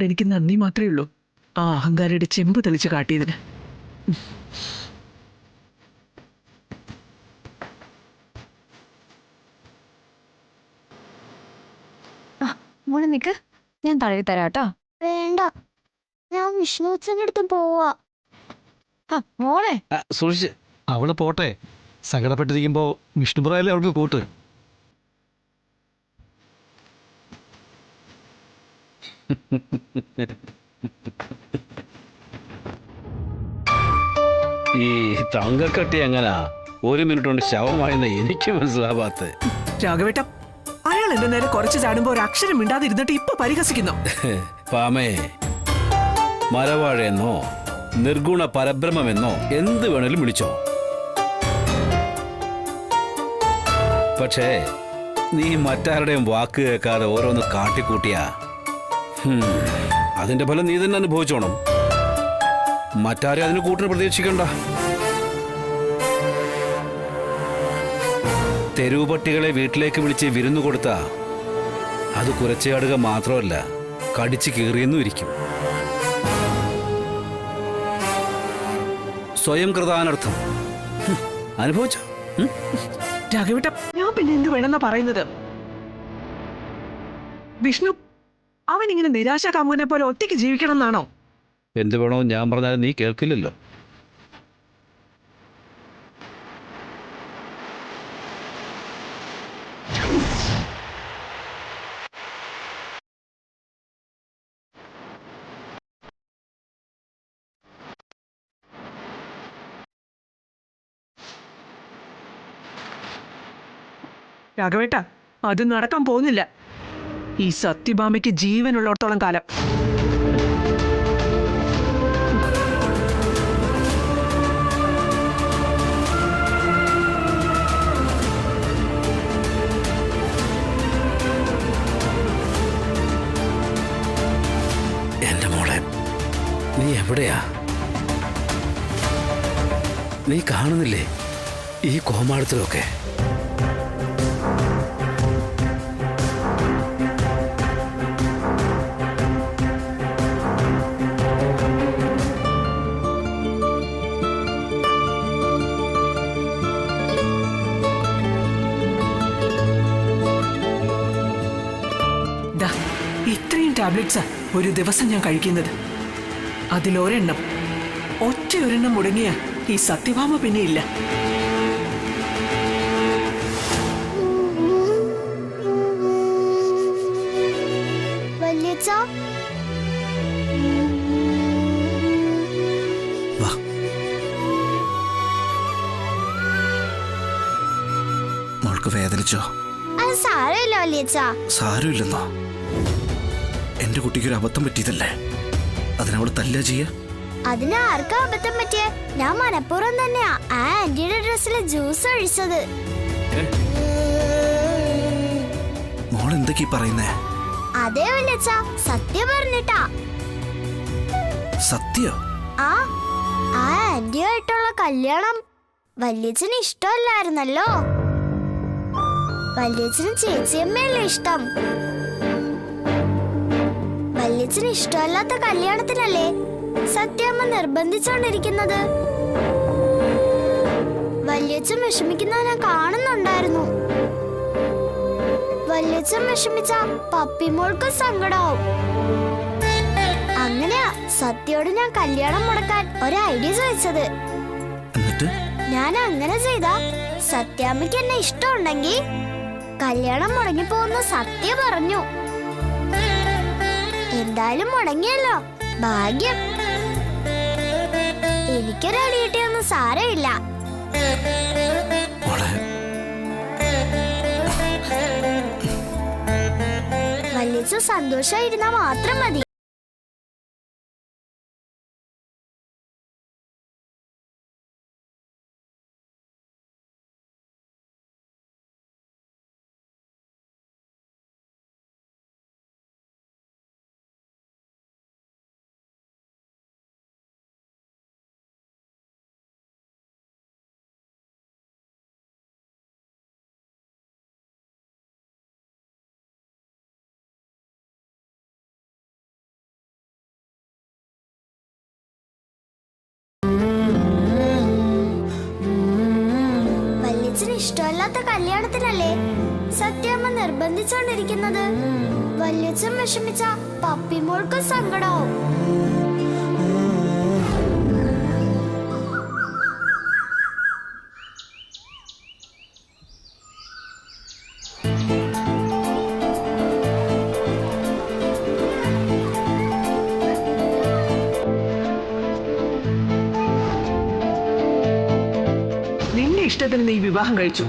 നിന്നോട് എനിക്ക് നന്ദി മാത്രമേ ഉള്ളൂ. ആ അഹങ്കാരിയുടെ ചെമ്പ് തെളിച്ച് കാട്ടിയതിന്. മോനെ നിക്ക്, ഞാൻ തഴവി തരാട്ടോ. വേണ്ട, ഞാൻ വിഷ്ണുച്ചന്റെ അടുത്ത് പോവാ. മോളെ സൂക്ഷിച്ച്. അവള് പോട്ടെ. സങ്കടപ്പെട്ടിരിക്കുമ്പോ വിഷ്ണുപുറയിലെ അവൾക്ക് കൂട്ട്. ഈ തങ്കക്കട്ടി എങ്ങനാ 1 മിനിറ്റ് കൊണ്ട് ശവമായെന്ന് എനിക്ക് മനസ്സിലാവാത്ത. രാഘവേട്ട, അയാൾ എന്റെ നേരെ കുറച്ച് ചാടുമ്പോ ഒരു അക്ഷരം മിണ്ടാതിരുന്നിട്ട് ഇപ്പൊ പരിഹസിക്കുന്നു. പാമേ, മരവാഴയെന്നോ നിർഗുണ പരബ്രഹ്മമെന്നോ എന്ത് വേണേലും വിളിച്ചോ. പക്ഷേ നീ മറ്റാരുടെയും വാക്ക് കേൾക്കാതെ ഓരോന്ന് കാട്ടിക്കൂട്ടിയാ അതിന്റെ ഫലം നീ തന്നെ അനുഭവിച്ചോണം. മറ്റാരും അതിന് കൂട്ടിന് പ്രതീക്ഷിക്കണ്ട. തെരുവ് പട്ടികളെ വീട്ടിലേക്ക് വിളിച്ച് വിരുന്നു കൊടുത്താ അത് കുരച്ചാടുക മാത്രമല്ല, കടിച്ചു കീറിയെന്നും ഇരിക്കും. സ്വയം കൃതാനർത്ഥം അനുഭവിച്ചോ? രാഘവേട്ട, ഞാൻ പിന്നെ എന്ത് വേണമെന്നാ പറയുന്നത്? വിഷ്ണു അവൻ ഇങ്ങനെ നിരാശ കാമുകനെ പോലെ ഒറ്റയ്ക്ക് ജീവിക്കണം എന്നാണോ? എന്ത് വേണോ ഞാൻ പറഞ്ഞാൽ നീ കേൾക്കില്ലല്ലോ. രാഘവേട്ട, അത് നടക്കാൻ പോകുന്നില്ല. ഈ സത്യഭാമയ്ക്ക് ജീവനുള്ളിടത്തോളം കാലം. എന്റെ മോളെ, നീ എവിടെയാ? നീ കാണുന്നില്ലേ ഈ കോമാളത്തിലൊക്കെ? ഇത്രയും ടാബ്ലറ്റ്സാ ഒരു ദിവസം ഞാൻ കഴിക്കുന്നത്. അതിലൊരെണ്ണം, ഒറ്റയൊരെണ്ണം മുടങ്ങിയ ഈ സത്യഭാമ പിന്നെ ഇല്ല. വല്യച്ഛ, മോൾക്ക് വേദനിച്ചോ? അത് സാരമില്ല വല്യച്ഛ. സാരമില്ലെന്നോ? എന്റെ കുട്ടിക്കൊരു അബദ്ധം പറ്റിയതല്ലേ, അതിനവള് തല്ല ചെയ്യ? അതിന് ആർക്കാ അബദ്ധം പറ്റിയ? ഞാൻ മനഃപൂർവ്വം തന്നെയാ ആ ആന്റിയുടെ ഡ്രസ്സിൽ ജ്യൂസ് ഒഴിച്ചത്. മോൾ എന്തൊക്കെയാ പറയുന്നേ? അതേ വല്യച്ഛ, സത്യം പറഞ്ഞിട്ടാ. സത്യോ? ആ ആന്റിയായിട്ടുള്ള കല്യാണം വല്യച്ഛന് ഇഷ്ടമല്ലായിരുന്നല്ലോ. വല്യച്ഛന് ചേച്ചിയമ്മയല്ലേ ഇഷ്ടം. വല്യച്ഛന് ഇഷ്ടമല്ലാത്ത കല്യാണത്തിനല്ലേ സത്യമ്മ നിർബന്ധിച്ചോണ്ടിരിക്കുന്നത്. വല്യച്ഛൻ വിഷമിക്കുന്ന ഞാൻ കാണുന്നുണ്ടായിരുന്നു. വല്യച്ഛൻ വിഷമിച്ച പപ്പിമോൾക്ക് സങ്കടാവും. അങ്ങനെയാ സത്യോട് ഞാൻ കല്യാണം മുടക്കാൻ ഒരു ഐഡിയ ചോദിച്ചത്. എന്നിട്ട് ഞാൻ അങ്ങനെ ചെയ്ത സത്യാമ്മയ്ക്ക് എന്നെ ഇഷ്ടമുണ്ടെങ്കിൽ കല്യാണം മുടങ്ങിപ്പോന്ന് സത്യ പറഞ്ഞു. എന്തായാലും മുടങ്ങിയല്ലോ, ഭാഗ്യം. എനിക്കൊരു അടി കിട്ടിയൊന്നും സാരമില്ല. വല്യച്ഛൻ സന്തോഷായിരുന്നാ മാത്രം മതി. ഇഷ്ടമില്ലാത്ത കല്യാണത്തിനല്ലേ സത്യമ്മ നിർബന്ധിച്ചോണ്ടിരിക്കുന്നത്. വല്യച്ഛൻ വിഷമിച്ച പപ്പിമോൾക്ക് സങ്കടാവും. നിന്റെ ഇഷ്ടത്തിന് നീ വിവാഹം കഴിച്ചു.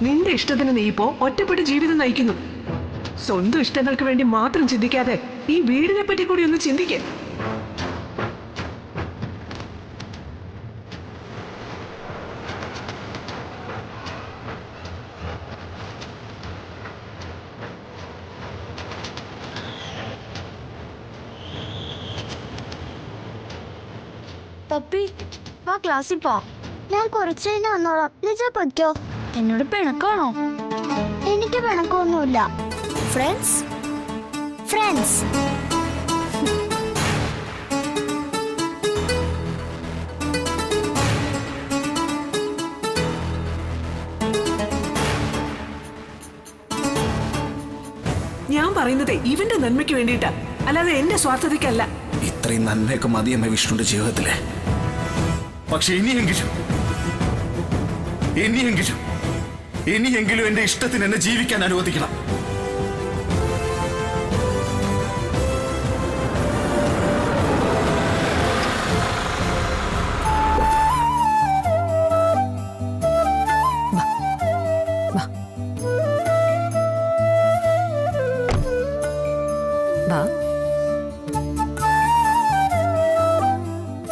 നിന്റെ ഇഷ്ടത്തിന് നീ ഇപ്പോ ഒറ്റപ്പെട്ട് ജീവിതം നയിക്കുന്നു. സ്വന്തം ഇഷ്ടങ്ങൾക്ക് വേണ്ടി മാത്രം ചിന്തിക്കാതെ ഈ വീടിനെ പറ്റി കൂടി ഒന്ന് ചിന്തിക്കേ. പപ്പി വാ ക്ലാസ്സിൽ പോ. ഞാൻ കുറച്ചു കഴിഞ്ഞ് വന്നോളാം. ലിജ പറ്റോ? എന്നോട് പിണക്കാണോ? എനിക്ക് പിണക്കൊന്നുമില്ല. Friends friends. ഞാൻ പറയുന്നത് ഇവന്റെ നന്മയ്ക്ക് വേണ്ടിയിട്ടാ, അല്ലാതെ എന്റെ സ്വാർത്ഥതയ്ക്കല്ല. ഇത്രയും നന്മയൊക്കെ മതിയമ്മ വിഷ്ണുവിന്റെ ജീവിതത്തിലെ. പക്ഷെ ഇനിയെങ്കിലും എന്റെ ഇഷ്ടത്തിന് എന്നെ ജീവിക്കാൻ അനുവദിക്കണം.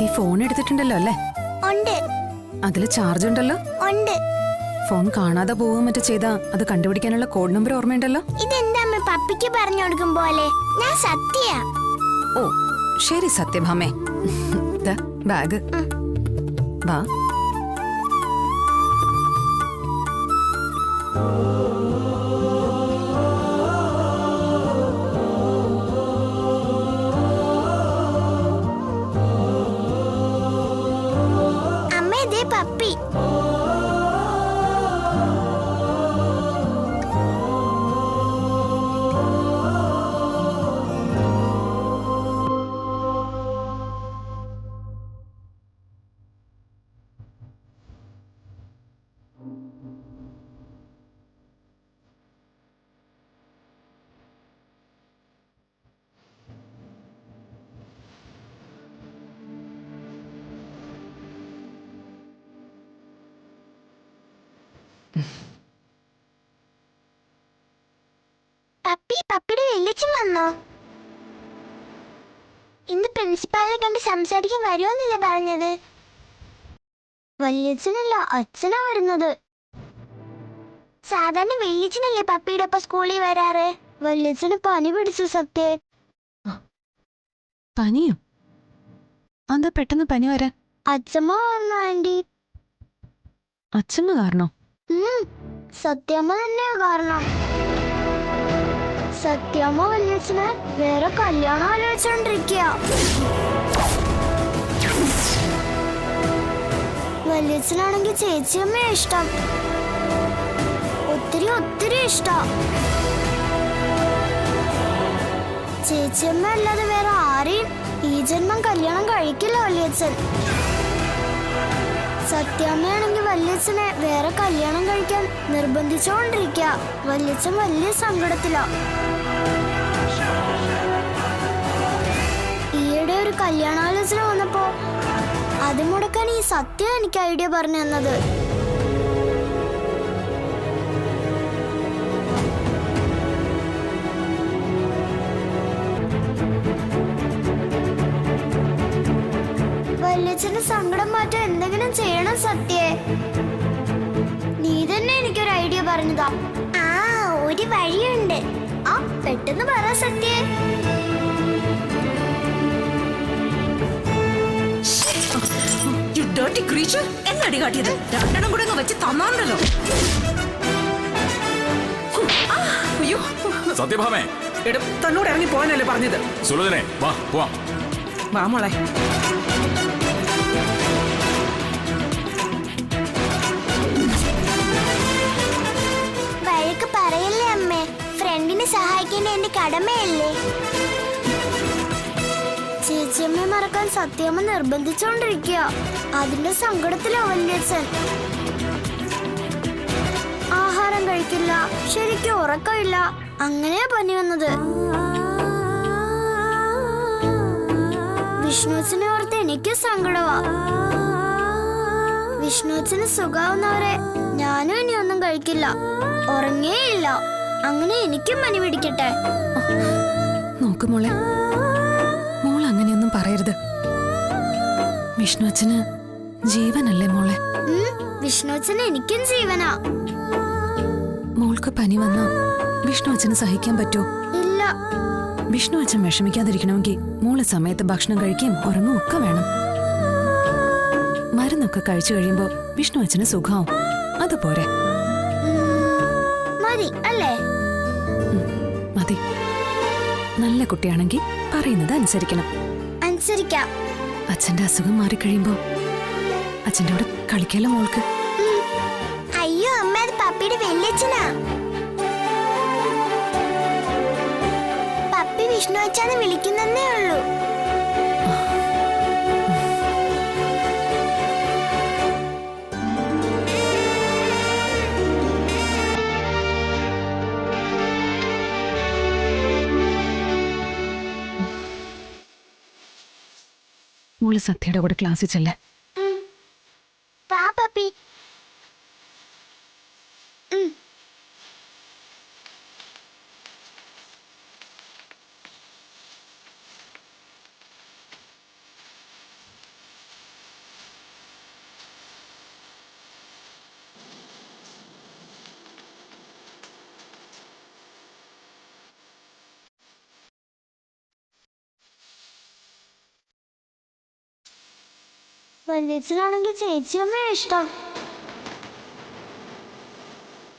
ഈ ഫോൺ എടുത്തിട്ടുണ്ടല്ലോ അല്ലേ? ഉണ്ട് അതില് ചാർജ് ഉണ്ടല്ലോ. ഉണ്ട്. ഫോൺ കാണാതെ പോവുക മറ്റോ ചെയ്താ അത് കണ്ടുപിടിക്കാനുള്ള കോഡ് നമ്പർ ഓർമ്മയുണ്ടല്ലോ. ഇതെന്താ അമ്മ പപ്പിക്ക് പറഞ്ഞു കൊടുക്കും പോലെ? ഞാൻ സത്യ. ഓ ശരി സത്യഭാമേ. ബാഗ് വാ. അമ്മ ഇതേ പപ്പി. പപ്പിയുടെ വെള്ളിച്ചും വന്നോ? ഇന്ന് പ്രിൻസിപ്പാളിനെ കണ്ട് സംസാരിക്കാൻ വരുമെന്നല്ലേ പറഞ്ഞത്? വല്യച്ഛനല്ല, അച്ഛനാ വരുന്നത്. സാധാരണ വെള്ളിച്ചനല്ലേ പപ്പിയുടെ ഒപ്പം സ്കൂളിൽ വരാറ്. വല്യച്ഛന് പനി പിടിച്ചു സത്യ. പനിയോ? എന്താ പെട്ടെന്ന് പനി വരാൻ? അച്ഛമ്മ വന്നു ആന്റി. അച്ഛമ്മ കാരണോ? സത്യമ്മ തന്നെയാ കാരണം. സത്യമ്മ വല്യച്ഛന് വേറെ കല്യാണം ആലോചിച്ചോണ്ടിരിക്കുക. വല്യച്ഛനാണെങ്കിൽ ചേച്ചിയമ്മയെ ഇഷ്ടം. ഒത്തിരി ഒത്തിരി ഇഷ്ടം. ചേച്ചിയമ്മ അല്ലാതെ വേറെ ആരെയും ഈ ജന്മം കല്യാണം കഴിക്കില്ല വല്യച്ഛൻ. സത്യാമ്മയാണെങ്കിൽ വല്യച്ഛനെ വേറെ കല്യാണം കഴിക്കാൻ നിർബന്ധിച്ചോണ്ടിരിക്കുക. വല്യച്ഛൻ വലിയ സങ്കടത്തിലാ. ഈയിടെ ഒരു കല്യാണാലോചന വന്നപ്പോ അത് മുടക്കാൻ ഈ സത്യം എനിക്ക് ഐഡിയ പറഞ്ഞു തന്നത്. വല്യച്ഛന്റെ സങ്കടം മാറ്റാൻ എന്തെങ്കിലും ചെയ്യണം സത്യേ. നീ തന്നെ എനിക്കൊരു ഐഡിയ പറഞ്ഞതാ. ആ ഒരു വഴിയുണ്ട്. ആ പെട്ടെന്ന് പറ സത്യേ. എന്നടി കാട്ടിയത്? രണ്ടെണ്ണം കൂടെ വെച്ച് തന്നാണല്ലോ. അയ്യോ സത്യഭാമേ, തന്നോട് ഇറങ്ങി പോകാനല്ലേ പറഞ്ഞത്? സുലോചനെ വാ പോവാം. വാ മോളെ. അങ്ങനെയൊക്കെ പറയല്ലേ അമ്മേ. ഫ്രണ്ടിനെ സഹായിക്കേണ്ട എന്റെ കടമയല്ലേ. ചേച്ചിയമ്മയെ മറക്കാൻ സത്യമ്മ നിർബന്ധിച്ചോണ്ടിരിക്കുക. അതിന്റെ സങ്കടത്തിലാ വല്യച്ഛൻ. ആഹാരം കഴിക്കില്ല, ശരിക്കും ഉറക്കമില്ല. അങ്ങനെയാ പനി വന്നത്. വിഷ്ണുവച്ചനെ ഓർത്ത് എനിക്ക് സങ്കടമാ. വിഷ്ണുവച്ചന് സുഖാവുന്നവരെ ഞാനും ഇനി ഒന്നും കഴിക്കില്ല, ഉറങ്ങേയില്ല. അങ്ങനെ എനിക്കും പനി പിടിക്കട്ടെ. നോക്ക് മോളെ, മോൾ അങ്ങനെയൊന്നും പറയരുത്. വിഷ്ണു അച്ഛന് ജീവനല്ലേ മോളെ. വിഷ്ണുവച്ചന് എനിക്കും ജീവനാ. മോൾക്ക് പനി വന്നാ വിഷ്ണു അച്ഛന് സഹിക്കാൻ പറ്റുമോ? ഇല്ല. വിഷ്ണു അച്ഛൻ വിഷമിക്കാതിരിക്കണമെങ്കിൽ മോള് സമയത്ത് ഭക്ഷണം കഴിക്കുകയും ഉറങ്ങും ഒക്കെ വേണം. മരുന്നൊക്കെ കഴിച്ചു കഴിയുമ്പോ വിഷ്ണു അച്ഛന് സുഖാവും. അതുപോരെ? മതി അല്ലേ? മതി. നല്ല കുട്ടിയാണെങ്കിൽ പറയുന്നത് അനുസരിക്കണം. അനുസരിക്കാം. അച്ഛന്റെ അസുഖം മാറിക്കഴിയുമ്പോ അച്ഛന്റെ കൂടെ കളിക്കല്ലോ മോൾക്ക്. അയ്യോ അമ്മ, അത് പപ്പിയുടെ വല്യച്ഛനാ. പപ്പി വിഷ്ണു അച്ഛാന്ന് വിളിക്കുന്നേ ഉള്ളൂ. മോള് സത്യയുടെ കൂടെ ക്ലാസ്സിൽ ചെല്ലേ. വാ പപ്പി. വല്യച്ഛനാണെങ്കിൽ ചേച്ചിയമ്മയെ ഇഷ്ടം.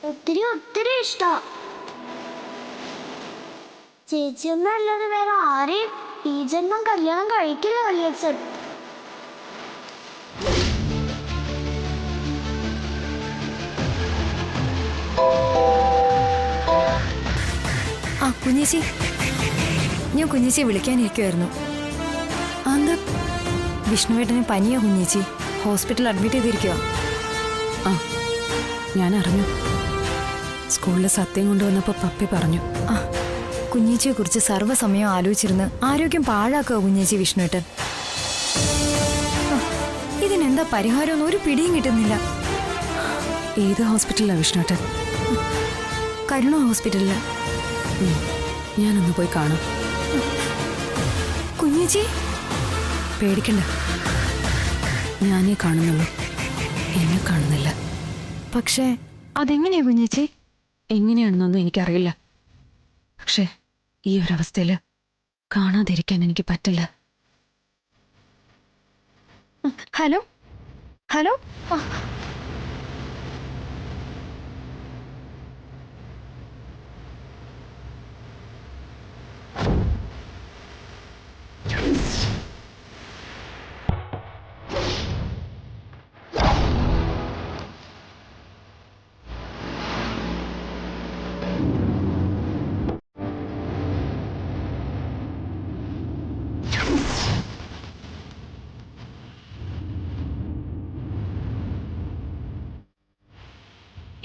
ഒത്തിരി ഒത്തിരി ഇഷ്ടം. ചേച്ചിയമ്മ അല്ലാതെ വേറെ ആരെയും ഈ ജന്മം കല്യാണം കഴിക്കില്ല വല്യച്ഛൻ. ആ കുഞ്ഞേച്ചി, ഞാൻ കുഞ്ഞേച്ചിയെ വിളിക്കാനിരിക്കുമായിരുന്നു. എന്താ? വിഷ്ണുവേട്ടന് പനിയോ കുഞ്ഞേച്ചി? ഹോസ്പിറ്റലിൽ അഡ്മിറ്റ് ചെയ്തിരിക്കുക. ആ, ഞാൻ അറിഞ്ഞു. സ്കൂളിൽ സത്യം കൊണ്ടുവന്നപ്പോൾ പപ്പി പറഞ്ഞു. ആ, കുഞ്ഞേച്ചിയെ കുറിച്ച് സർവ്വസമയം ആലോചിച്ചിരുന്ന് ആരോഗ്യം പാഴാക്കുക കുഞ്ഞേച്ചി വിഷ്ണുവേട്ടൻ. ഇതിനെന്താ പരിഹാരമൊന്നും ഒരു പിടിയും കിട്ടുന്നില്ല. ഏത് ഹോസ്പിറ്റലിലാണ് വിഷ്ണുവേട്ടൻ? കരുണ ഹോസ്പിറ്റലിൽ. ഞാനൊന്ന് പോയി കാണാം. കുഞ്ഞേച്ചി പേടിക്കണ്ട, ഞാനേ കാണുന്നുള്ളൂ, എന്നെ കാണുന്നില്ല. പക്ഷേ അതെങ്ങനെയാ കുഞ്ഞേച്ചി? എങ്ങനെയാണെന്നൊന്നും എനിക്കറിയില്ല. പക്ഷേ ഈ ഒരവസ്ഥയിൽ കാണാതിരിക്കാൻ എനിക്ക് പറ്റില്ല. Hello hello.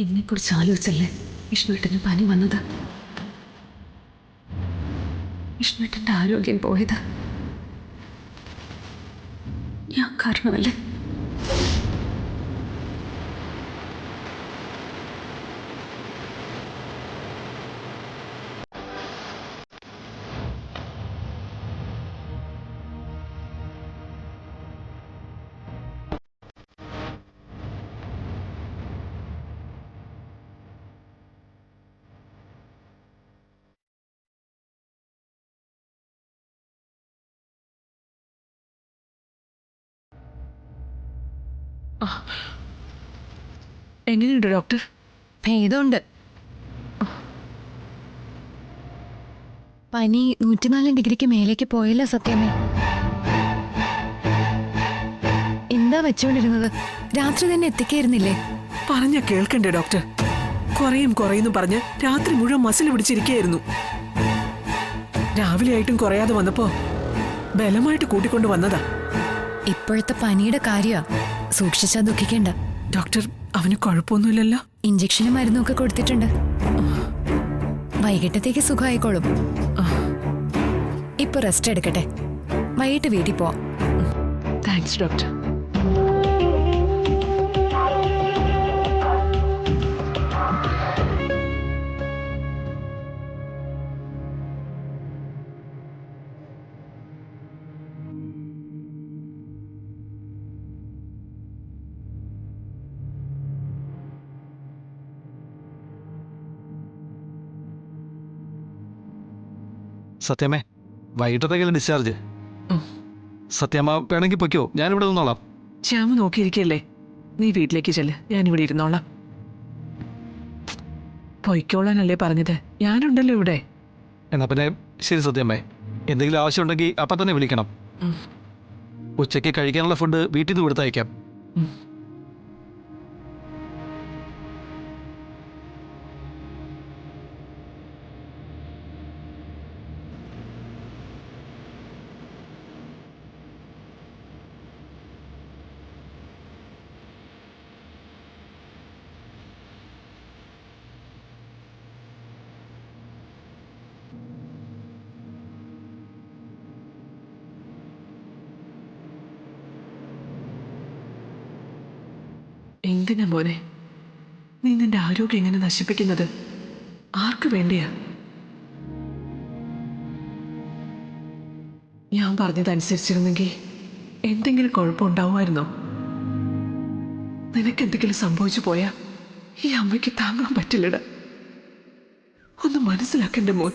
എന്നെക്കുറിച്ച് ആലോചിച്ചല്ലേ വിഷ്ണുവേട്ടന് പനി വന്നത്, വിഷ്ണുവേട്ടൻ്റെ ആരോഗ്യം പോയത്. ഞാൻ കാരണമല്ലേ? എങ്ങനെയുണ്ട് ഡോക്ടർ? ഭേദമുണ്ട്. പനി 104 ഡിഗ്രിക്ക് മേലേക്ക് പോയല്ലോ സത്യമേ. എന്താ വെച്ചോണ്ടിരുന്നത്? രാത്രി തന്നെ എത്തിക്കായിരുന്നില്ലേ? പറഞ്ഞ കേൾക്കണ്ടേ ഡോക്ടർ? കുറയുന്നു പറഞ്ഞ് രാത്രി മുഴുവൻ മസിൽ പിടിച്ചിരിക്കുകയായിരുന്നു. രാവിലെ ആയിട്ടും കുറയാതെ വന്നപ്പോ ബലമായിട്ട് കൂട്ടിക്കൊണ്ട് വന്നതാ. ഇപ്പോഴത്തെ പനിയുടെ കാര്യ സൂക്ഷിച്ചാ ദുഃഖിക്കണ്ട. ഡോക്ടർ, അവന് കുഴപ്പമൊന്നുമില്ലല്ലോ? ഇഞ്ചക്ഷനും മരുന്നും ഒക്കെ കൊടുത്തിട്ടുണ്ട്. വൈകിട്ടത്തേക്ക് സുഖമായിക്കോളും. ഇപ്പൊ റെസ്റ്റ് എടുക്കട്ടെ, വൈകിട്ട് വീട്ടിൽ പോവാം. Thanks doctor. സത്യമേ, വൈകിട്ടത്തേക്കല്ലേ ഡിസ്ചാർജ്? സത്യമ്മ വേണമെങ്കിൽ പൊയ്ക്കോ, ഞാനിവിടെ നിന്നോളാം. ശ്യാമ നോക്കിയിരിക്കല്ലേ, നീ വീട്ടിലേക്ക് ചെല്ല്, ഞാനിവിടെ ഇരുന്നോളാം. പൊയ്ക്കോളാനല്ലേ പറഞ്ഞത്, ഞാനുണ്ടല്ലോ ഇവിടെ. എന്നാ പിന്നെ ശരി സത്യമ്മേ, എന്തെങ്കിലും ആവശ്യമുണ്ടെങ്കിൽ അപ്പം തന്നെ വിളിക്കണം. ഉച്ചയ്ക്ക് കഴിക്കാനുള്ള ഫുഡ് വീട്ടിൽ നിന്ന് കൊടുത്തയക്കാം. എന്തിനാ മോനെ നീ നിന്റെ ആരോഗ്യം എങ്ങനെ നശിപ്പിക്കുന്നത്? ആർക്ക് വേണ്ടിയാ? ഞാൻ പറഞ്ഞതനുസരിച്ചിരുന്നെങ്കിൽ എന്തെങ്കിലും കുഴപ്പമുണ്ടാവുമായിരുന്നോ? നിനക്കെന്തെങ്കിലും സംഭവിച്ചു പോയാ ഈ അമ്മയ്ക്ക് താങ്ങാൻ പറ്റില്ലട. ഒന്ന് മനസ്സിലാക്കണ്ടേ മോൻ?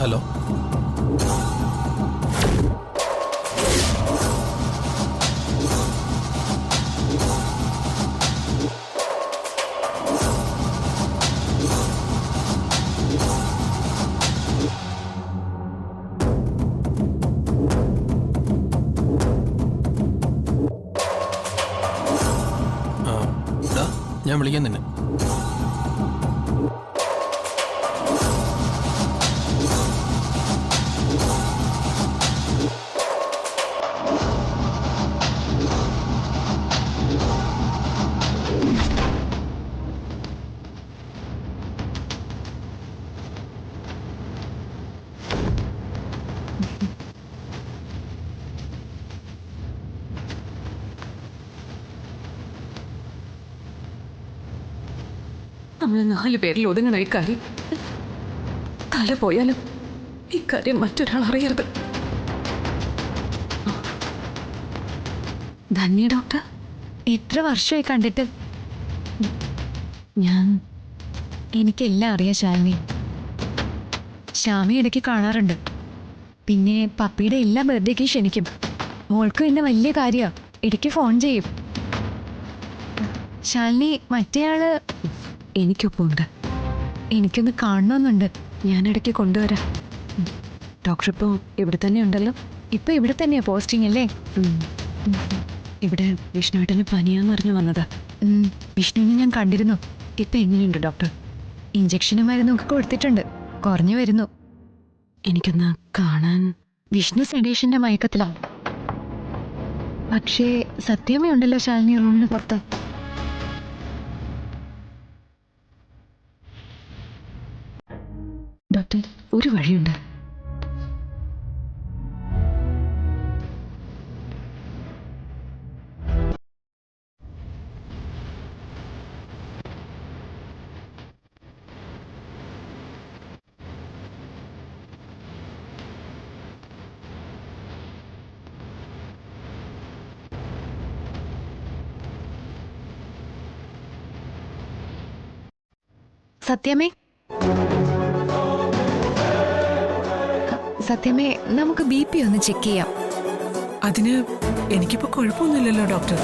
ഹലോ, ഞാൻ വിളിക്കാൻ തന്നെ. നമ്മൾ 4 പേരിൽ ഒതുങ്ങണ ഈ കാര്യം. തല പോയാലും ഈ കാര്യം മറ്റൊരാൾ അറിയരുത്. ധന്യ ഡോക്ടർ, എത്ര വർഷമായി കണ്ടിട്ട്? എനിക്കെല്ലാം അറിയാം ശാലിനി. ശ്യാമി ഇടയ്ക്ക് കാണാറുണ്ട്. പിന്നെ പപ്പിയുടെ എല്ലാ ബർത്ത്ഡേക്കും ക്ഷണിക്കും. മോൾക്കും എന്നെ വലിയ കാര്യമാണ്, ഇടയ്ക്ക് ഫോൺ ചെയ്യും. ശാലിനി, മറ്റേയാള് എനിക്കൊപ്പം ഉണ്ട്. എനിക്കൊന്ന് കാണണമെന്നുണ്ട്. ഞാൻ ഇടയ്ക്ക് കൊണ്ടുവരാം. ഡോക്ടർ ഇപ്പോൾ ഇവിടെ തന്നെ ഉണ്ടല്ലോ. ഇപ്പൊ ഇവിടെ തന്നെയാ പോസ്റ്റിംഗ് അല്ലേ? ഇവിടെ വിഷ്ണുവേട്ടന് പനിയാന്ന് അറിഞ്ഞു വന്നതാ. വിഷ്ണുവിനെ ഞാൻ കണ്ടിരുന്നു. ഇപ്പം എങ്ങനെയുണ്ട് ഡോക്ടർ? ഇഞ്ചക്ഷനും മരുന്നും ഒക്കെ കൊടുത്തിട്ടുണ്ട്, കുറഞ്ഞു വരുന്നു. എനിക്കൊന്ന് കാണാൻ. വിഷ്ണു സെഡേഷന്റെ മയക്കത്തിലാണ്. പക്ഷേ സത്യമേ ശാലിനി റൂമിന് പുറത്ത്. ഡോക്ടർ, ഒരു വഴിയുണ്ട്. സത്യമേ, സത്യമേ നമുക്ക് BP ഒന്ന് ചെക്ക് ചെയ്യാം. അതിന് എനിക്കിപ്പോ കുഴപ്പമൊന്നുമില്ലല്ലോ ഡോക്ടർ.